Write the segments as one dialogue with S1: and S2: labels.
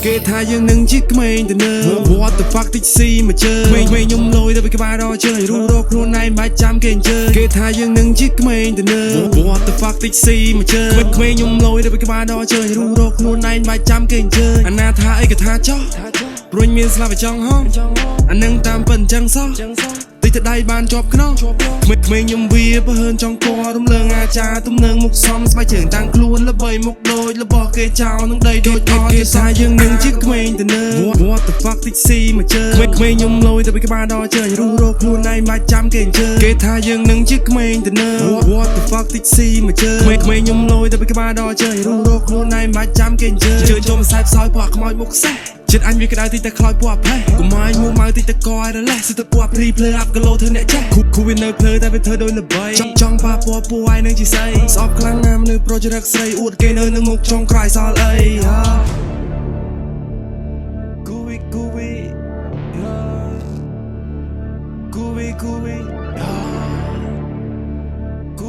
S1: គេថាយើងនឹងជាក្មេងទៅនៅ What the fuck តិចស៊ីមកជើក្មេងខ្ញុំលយទៅពីក្បាលដល់ជើងរੂរកខ្លួនឯងមិនចាំគេអញ្ជើញគេថាយើងនឹងជាក្មេងទៅនៅ What the fuck តិចស៊ីមកជើក្មេងខ្ញុំលយទៅពីក្បាលដល់ជើងរੂរកខ្លួនឯងមិនចាំគេអញ្ជើញអាណាថាអីក៏ថាចោះព្រួញមានស្លាប់ចង់ហោះអានឹងតាមពិតអញ្ចឹងសោះតិចទៅដៃបានជាប់ខ្នោះក្មេងខ្ញុំវាបើហឺនចង់គួររំលើងអាចារ្យទំនឹងមុខសំស្បែកជើងតាំងខ្លួនល្បីមុខដូចរបស់គេចោលនឹងដីដូចអត់គេថាយើងនឹងជាក្មេងទៅនៅ What the fuck តិចស៊ីមកជើក្មេងខ្ញុំលយទៅពីក្បាលដល់ជើងរੂរកខ្លួនឯងមិនចាំគេអញ្ជើញគេថាយើងនឹងជាក្មេងទៅនៅ What the fuck តិចស៊ីមកជើក្មេងខ្ញុំលយទៅពីក្បាលដល់ជើងរੂរកខ្លួនឯងមិនចាំគេអញ្ជើញជើងចូលសែបសោយពណ៌ខ្មោចមុខសេះចិត្តអញវាក្តៅតិចតែខ្លោចពណ៌ផេះកុំឲ្យមួម៉ៅតិចតែកឲ្យរលេះសិតតែពណ៌ព្រីភ្លើអាប់គីឡូធ្វើអ្នកចេះគូវានៅភ្លើតែវាធ្វើដូចល្បីចង់ប៉ាពណ៌ពូឯនឹងជាស្អីស្អប់ខ្លាំងណាស់មនុស្សប្រូចរកស្រីអួតគេនៅនឹងមុខចង់ក្រោយសល់អីគូវីគូវីគូវីគូវី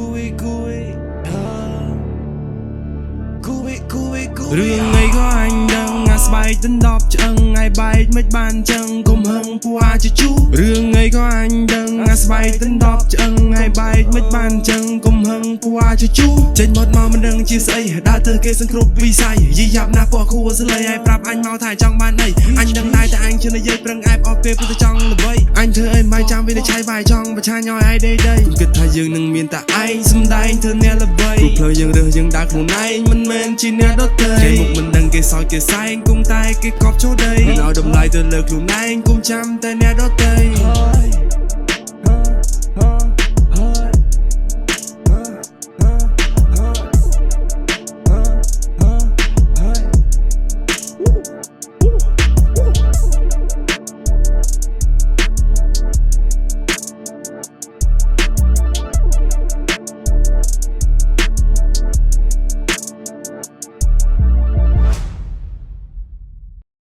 S1: គូវីគូវីគូវីគូវីរឿងអីក៏អញដឹងស្បែកដណ្ដប់ឆ្អឹងឲ្យបែកមិនបានចឹងកុំហឹងពូអាចជូរឿងអីក៏អញដឹងស្បែកដណ្ដប់ឆ្អឹងឲ្យបែកមិនបានចឹងកុំហឹងពូអាចជូចេញមកមិនដឹងជាស្អីដើរទៅគេសង្គ្រប់វិស័យយីយ៉ាប់ណាស់ពណ៌គួរស្លេឲ្យប្រាប់អញមកថាចង់បានអីអញដឹងដែរតែអញជឿនិយាយប្រឹងអែបអស់ពេលព្រោះតែចង់ល្បីអញធ្វើអីមិនចាំវិនិច្ឆ័យបាយចង់បញ្ឆាញឲ្យឯដេដីគិតថាយើងនឹងមានតែឯងសំដែងធ្វើអ្នកល្បីព្រោះផ្លូវយើងរើសយើងដើរខ្លួនឯងមិនមែនជាអ្នកដទៃគេមុខមិនដឹងគេសោយគេសែងគុំតែគេកប់ចូលដីមិនឲ្យតម្លៃទៅលើខ្លួនឯងគុំចាំតែអ្នកដទៃ